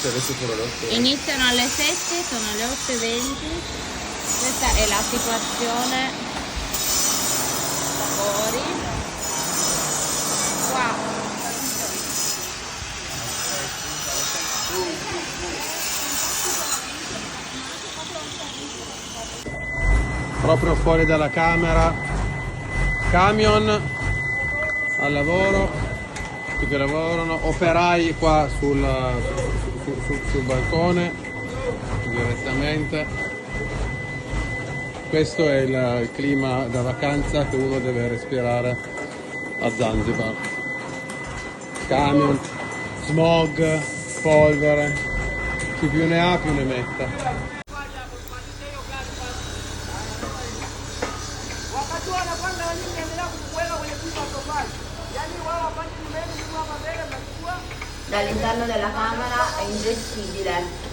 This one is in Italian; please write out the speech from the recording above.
Iniziano alle 7, sono le 8:20. Questa è la situazione fuori. Qua. Proprio fuori dalla camera, camion al lavoro, tutti che lavorano, operai qua sul balcone direttamente. Questo è il clima da vacanza che uno deve respirare a Zanzibar. Camion, smog, polvere, chi più ne ha più ne metta. Dall'interno della camera è ingestibile.